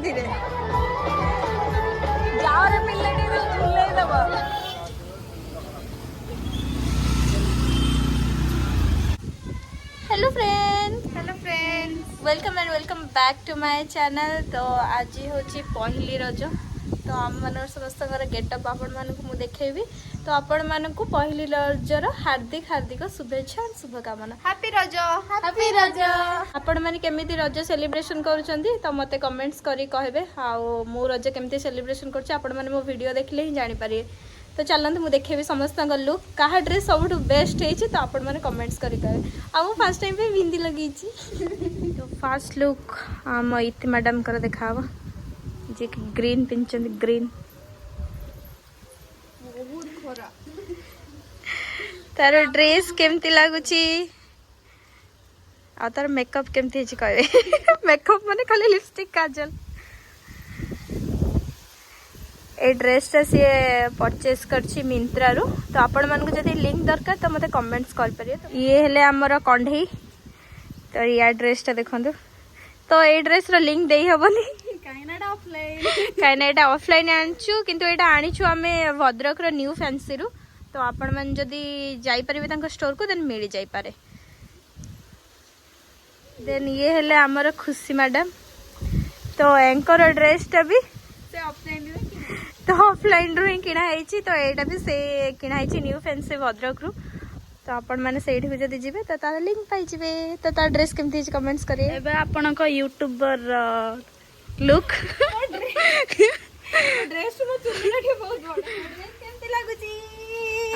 धीरे जाओ रे पिल्लड़ी तो झूले दबा। Hello friends welcome and welcome back to my channel. तो आज होची पहली रज तो आम मन समस्त गेटअप आपण मानक मु देखेबी। तो आपण मानक पहली रजर हार्दिक हार्दिक शुभेच्छा शुभकामना। हैप्पी रज हैप्पी रज। आपण माने केमिति रज सेलिब्रेशन करूछंती तो मते कमेंट्स करी कहबे। आ मु रज केमिति सेलिब्रेशन करछि आपण माने मो वीडियो देखले ही जानि पारिए। तो चलते मुझे देखेबी समस्त लुक क्या ड्रेस सब बेस्ट है तो आपण मैंने कमेंट्स करें। आ फर्स्ट टाइम पे बिंदी लगी। तो फास्ट लुक आम इति मैडम कर देखा जी ग्रीन पिंचन ग्रीन तार ड्रेस केमती लगुच आ तार मेकअप केमती कहे मेकअप माने खाली लिपस्टिक काजल। ए ड्रेसटा सी परचेस करछि मिंत्रा रु। तो आपण मानक जदि लिंक दरकार तो मते कमेंट्स कर परिए। ये हेले हमर कंढई तो या ड्रेसटा देखंतु। तो ए ड्रेस रो लिंक देई हबनी काइना एटा ऑफलाइन आनछु किंतु एटा आनिछु आमे भद्रक रो न्यू फैंसी रु। तो आपण मन जदि जाई परिबे तांको स्टोर को देन मिली जाई पारे। देन ये हेले हमर खुशी मैडम। तो एंकर ड्रेसटा भी से ऑफलाइन तो ऑफलाइन रू ही किना है। तो एटा भी से किना है न्यू फैंसी भद्रक रू। तो आपण माने सेठी भी जदी जिबे तो तार लिंक पाई जिबे। तो तार ड्रेस केमती है कमेंट्स करिए। एबे आपण को यूट्यूबर लुक ड्रेस नो चुन्नी के बहुत बड़ ड्रेस केमती लागुची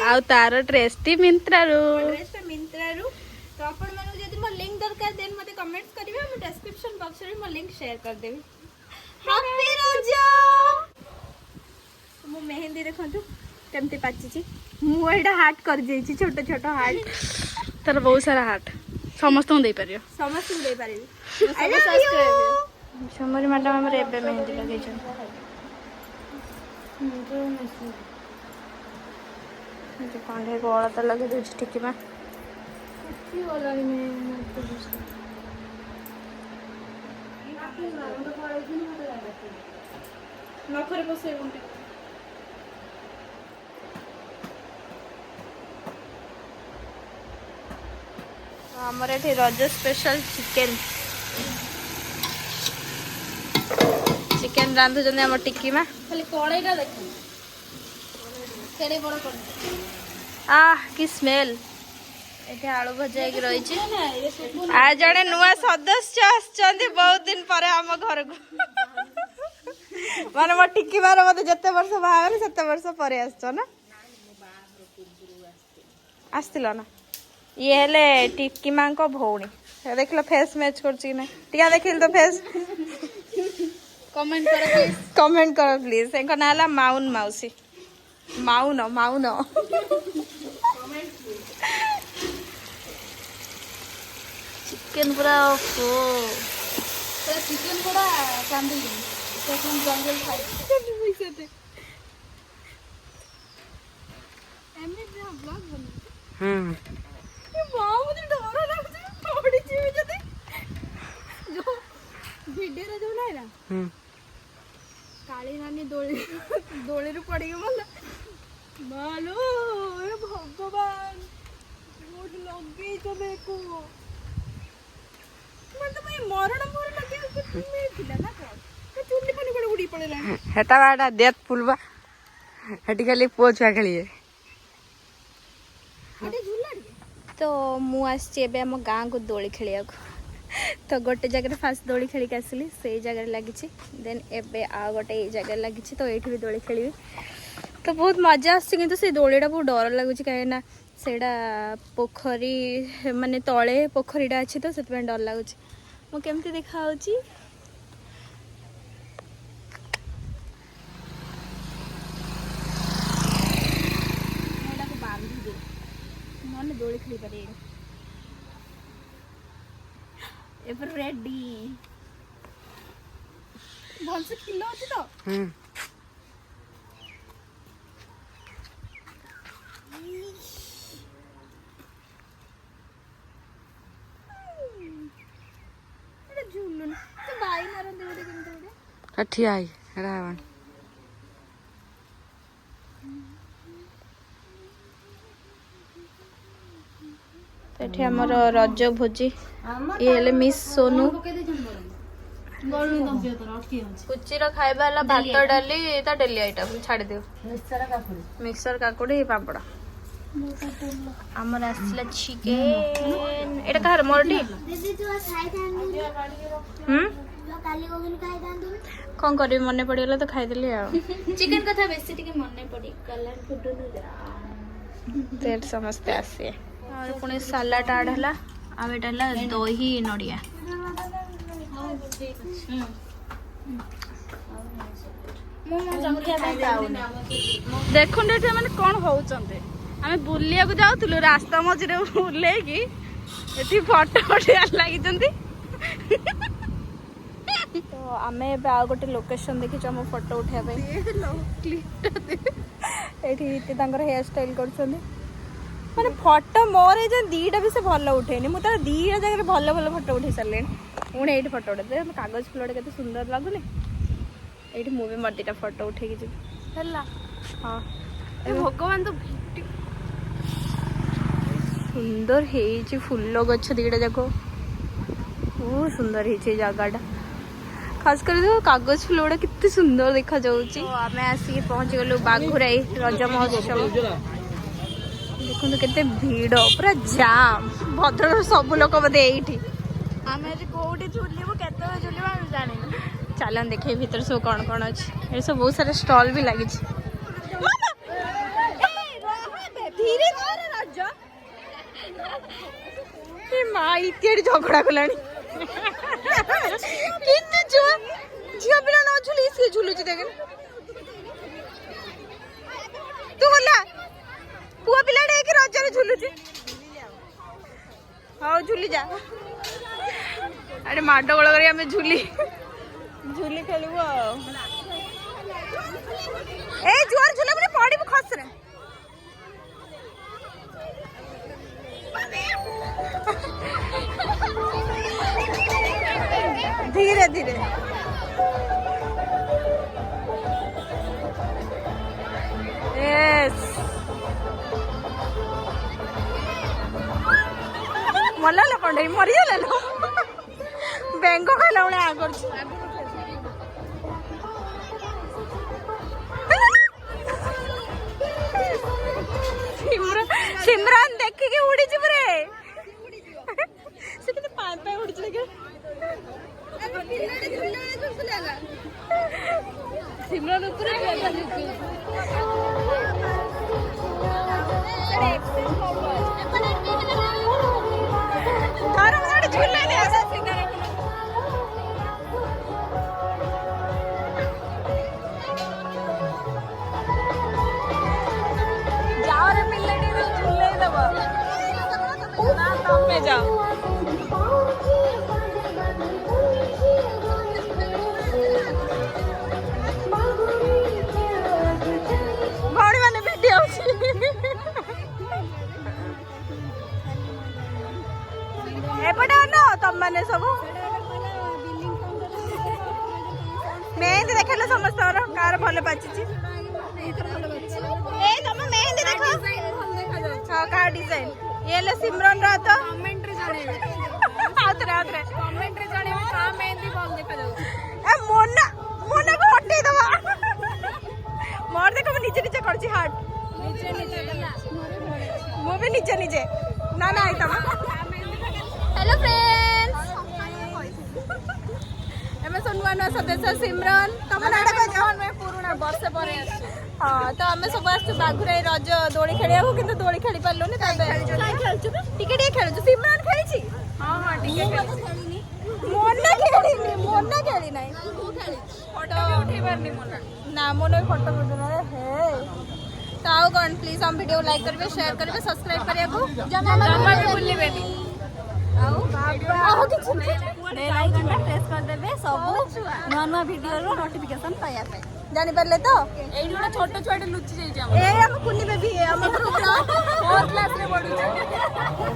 आ तार ड्रेस टी मिंत्रा रू तो आपण माने जदी म लिंक दरकार देन मते कमेंट्स करिवे। हम डिस्क्रिप्शन बॉक्स रे म लिंक शेयर कर देबी। हैप्पी रजा मो मेहंदी देखंतु केमती पाची मु एटा हार्ट कर जेछि छोट छोट हार्ट तार बहुत सारा हार्ट समस्त दे पारियो समस्त दे पारिबी। सब्सक्राइब समरी मैडम हमरे एबे मेहंदी लगे छ जे कांडे गोळा त लगे दे ठीक में की वाला में तो नखरे बसे गुंटी हमर एठी रज स्पेशल चिकेन रांधु जने हमर टिक्की में खाली कड़ाईटा देख केड़े बड़ कर आह की स्मेल। एठी आलू भजा एक रही छी। आ जने नुआ सदस्य आछंती बहुत दिन परे हम घर को माने मो टिक्की मार मते जत्ते वर्ष बाहर सत्ते वर्ष परे आछो ना आस्तिलो ना। ये हेले टिक्की मां को भौणी देख लो फेस मैच करछि ना टिया देखिल तो फेस कमेंट करो प्लीज। एंको नाला माउन माउसी माउन माउन चिकन पूरा चिकन पूरा कांदी जंगल खाई मुझे डर लगुच पड़ी जदि जो वीडियो रे जो नाही ना काली नानी दोली रु पड़ी गला मालो ए भगवान मोड लगी तो देखो मन तो मैं मरण मोर लगे में थिला ना तो चुन्नी पनी पड़ उड़ी पड़ेला हेटा बाडा देत पुलवा हेटी खाली पोछा खेलिए तो मु आम गाँ को दोली खेलिया तो गोटे जगह फास्ट दोली खेल के आसली से जगह लगी देन एबे आ गोटे जगह लगी तो ये भी दोली खेली तो बहुत मजा आसती से दोलीटा बहुत डर लगुच कहीं सेटा पोखरी माने तले पोखरीटा अच्छी तो से डर लगुच मु केमती देखा दोली खेली पारे एपर रेडी भल से खिलो अछि तो एटा झुलुन तो बाई मारन दे केमते ଠିଆ ହେଇ ହେରା ହେବନି। ଏଠି ଆମର ରଜ ଭୋଜି। ଇଏ ହେଲେ ମିସ୍ ସୋନୁ। କୁଚିର ଖାଇବା ହେଲା ଭାତ ଡାଲି ତା ଡେଲି ଆଇଟମ୍ ଛାଡ଼ିଦିଅ। ମିକ୍ସର କାକୁଡି ପାମ୍ପଡ଼। ଆମର ଆସିଲା ଚିକେନ। ଏଇଟା କାହାର ମୋରଟି? କଣ କରିବି ମନେ ପଡିଗଲା ତ ଖାଇଦେଲି ଆଉ। ଚିକେନ କଥା ବେଶୀ ଟିକେ ମନେ ପଡିଗଲା। ସେଠି ସମସ୍ତେ ଆସିବେ। ଆଉ ପୁଣି ସାଲାଡ ଆଡ ହେଲା। ଆଉ ଏଇଟା ହେଲା ଦହି ନଡ଼ିଆ। ଦେଖନ୍ତୁ ଏଠି ମାନେ କଣ ହଉଛନ୍ତି। ଆମେ ବୁଲିବାକୁ ଯାଉଥିଲୁ ରାସ୍ତା ମଝିରେ ବୁଲେଇକି ଏଠି ଫଟୋ ଉଠେଇବା ଲାଗିଛନ୍ତି। ତ ଆମେ ଏବେ ଆଉ ଗୋଟେ ଲୋକେସନ ଦେଖିଛୁ ଆମ ଫଟୋ ଉଠେଇବା ପାଇଁ। ଏଠି ତାଙ୍କର ହେୟାର ଷ୍ଟାଇଲ କରୁଛନ୍ତି। ମାନେ ଫଟୋ ମୋର ଏଇ ଯୋଉ ଦିଟା ବି ସେ ଭଲ ଉଠେନି। ମୁଁ ତାର ଦିଟା ଜାଗାରେ ଭଲ ଭଲ ଫଟୋ ଉଠେଇ ସାରିଲେଣି। ପୁଣି ଏଇଠି ଫଟୋ ଉଠେଇ କାଗଜ ଫୁଲଟା କେତେ ସୁନ୍ଦର ଲାଗୁନି। ଏଇଠି ମୁଁ ବି ମୋର ଦିଟା ଫଟୋ ଉଠେଇକି ଯିବି ହେଲା। ହଁ ଭଗବାନ ତ ସୁନ୍ଦର ହେଇଛି। ଫୁଲ ଗଛ ଦିଟା ଯାକ ବହୁତ ସୁନ୍ଦର ହେଇଛି ଏ ଜାଗାଟା। ଖାସ କରି କାଗଜ ଫୁଲ ଗୁଡା କେତେ ସୁନ୍ଦର ଦେଖାଯାଉଛି। ଆମେ ଆସିକି ପହଞ୍ଚିଗଲୁ ବାଘୁରାଇ ରଜ ମହୋତ୍ସବ। ଦେଖନ୍ତୁ କେତେ ଭିଡ ପୁରା ଜାମ୍। ଭଦ୍ରକର ସବୁ ଲୋକ ବୋଧେ ଏଇଠି। ଆମେ ଆଜି କୋଉଠି ଝୁଲିବୁ କେତେବେଳେ ଝୁଲିବୁ ଆମେ ଜାଣିନୁ। ଚାଲନ୍ ଦେଖେଇ ଭିତରେ ସବୁ କଣ କଣ ଅଛି। ଏଠି ସବୁ ବହୁତ ସାରା ଷ୍ଟଲ ବି ଲାଗିଛି। ମା ଇତ୍ୟାଦି ଝଗଡା କଲାଣି। କେତେ ଝିଅ ପିଲା ନ ଝୁଲି ସିଏ ଝୁଲୁଛି ଦେଖ। ତୁ ହେଲା ପୁଅ ପିଲାଟେ ହେଇକି ରଜରେ ଝୁଲୁଛି। ହଉ ଝୁଲି ଯା। ଆରେ ମାଡ ଗୋଳ କରି ଆମେ ଝୁଲି ଖେଳିବୁ ଆଉ। ଏଇ ଜୋର ଝୁଲିବୁନି ପଡିବୁ ଖସରେ। ଧୀରେ ଧୀରେ। ମଲା ଲୋ କଣ୍ଡେଇ ମରିଗଲା ଲୋ। ବେଙ୍ଗ ଖାଇଲା ଭଳିଆ ଆ କରୁଛି। ସିମରାନ ଦେଖିକି ଉଡିଛି ପୁରା। ସେ କେତେ ପାଏ ପାଏ ଉଡିଛି ଦେଖିଆ। ସିମରାନ ଉପରେ ଯାଓରେ ପିଲାଟି ଝୁଲେଇ ଦବ ନା ତମେ ଯାଅ। ଭଉଣୀ ମାନେ ଭିଡିଓ ଅଛି। ଏପଟେ ଆନ ତମମାନେ ସବୁ ମେହେନ୍ଦି ଦେଖେଇଲ ସମସ୍ତଙ୍କର କାହାର ଭଲ ପାଚିଛି। ଏଇ ତମ ମେହେନ୍ଦି ଦେଖ। ହଁ କାହା ଡିଜାଇନ ଇଏ ହେଲେ ସିମରନ ର ତ କମେଣ୍ଟରେ ଜଣେଇବେ। ଆଉଥରେ କମେଣ୍ଟରେ ଜଣେଇବେ କାହା ମେହେନ୍ଦି ଭଲ ଦେଖାଯାଉଛି। ଏ ମୋନାକୁ ହଟେଇ ଦବା। ମୋର ଦେଖ ମୁଁ ନିଜେ ନିଜେ କରୁଛି ହାର୍ଟ। ମୁଁ ବି ନିଜେ ନା ନାଇଁ ତମ। हेलो फ्रेंड्स एमे सब नुआ नुआ सदस्य सिमरन तुम नाटा को जाओ मैं पुराना वर्ष पर हां तो हमें सब आस बाघुराई रज दोड़ी खेलिया किंतु दोड़ी खेली पारलोनी तबे काई खेलछु टिके टिके खेलछु सिमरन खेलिछि हां हां टिके खेलिछि मोना खेली नाही फोटो उठे पारनी मोना ना मोना फोटो बुझना हे तो आओ कौन प्लीज हम वीडियो लाइक करबे शेयर करबे सब्सक्राइब करिया को जमा भी भूलिबेनी बेल आइकन प्रेस कर देबे सब नवा नवा वीडियो रो नोटिफिकेशन पाया पे जानि परले तो एई जोडा छोटो छोटे लुचि जाई जाम ए हम कुनी बेबी ए हम ग्रुप रो 4 क्लास रे पढु छै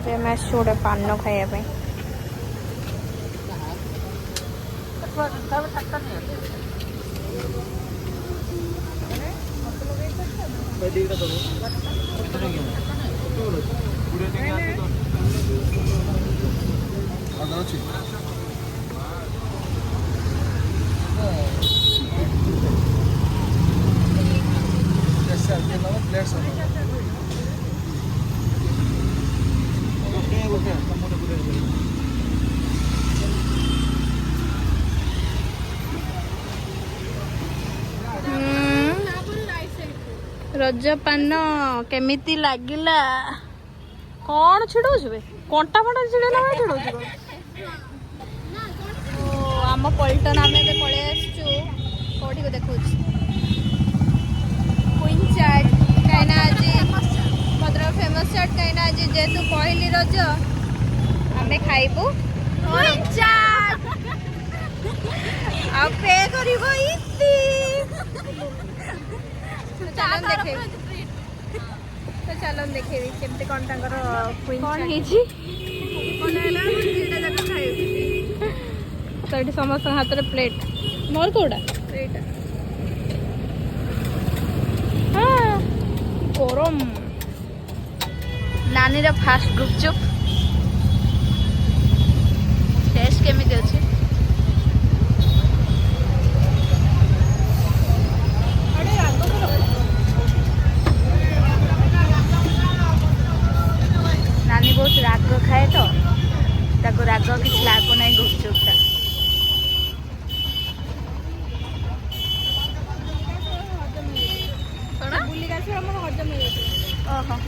जे मैं छोड़े पान खाया पे ରଜ ପାନ କେମିତି ଲାଗିଲା? କଣ ଛିଡଉଛୁ ବେ? କଣ୍ଟା ଫଣ୍ଟା ଛିଡେଇଲା ବେଳେ ଛିଡଉଛୁ ଆମ ପଲ୍ଟନ ଆମେ ଏବେ ପଳେଇ ଆସିଛୁ କୋଉଠିକୁ ଦେଖଉଛି କୁଇନ୍ ଚାଟ୍ କାହିଁକିନା ଆଜି ଭଦ୍ରକ ଫେମସ୍ ଚାଟ୍ କାହିଁକିନା ଆଜି ଯେହେତୁ ପହିଲି ରଜ ଆମେ ଖାଇବୁ କୁଇନ୍ ଚାଟ୍ ଆଉ ପେ କରିବ ଇତି ଚାଲନ ଦେଖେଇବି ତ ଚାଲନ ଦେଖେଇବି କେମିତି କ'ଣ ତାଙ୍କର କ'ଣ ହେଇଛି ତ ଏଠି ସମସ୍ତଙ୍କ ହାତରେ ପ୍ଲେଟ୍ ମୋର କୋଉଟା ଏଇଟା ହଁ ଗରମ ନାନୀର ଫାଷ୍ଟ ଗୁପଚୁପ୍ ଟେଷ୍ଟ କେମିତି ଅଛି नानी बहुत राग खाए तो ताको राग किसी लागू नहीं गुपचुपटा बुली हजम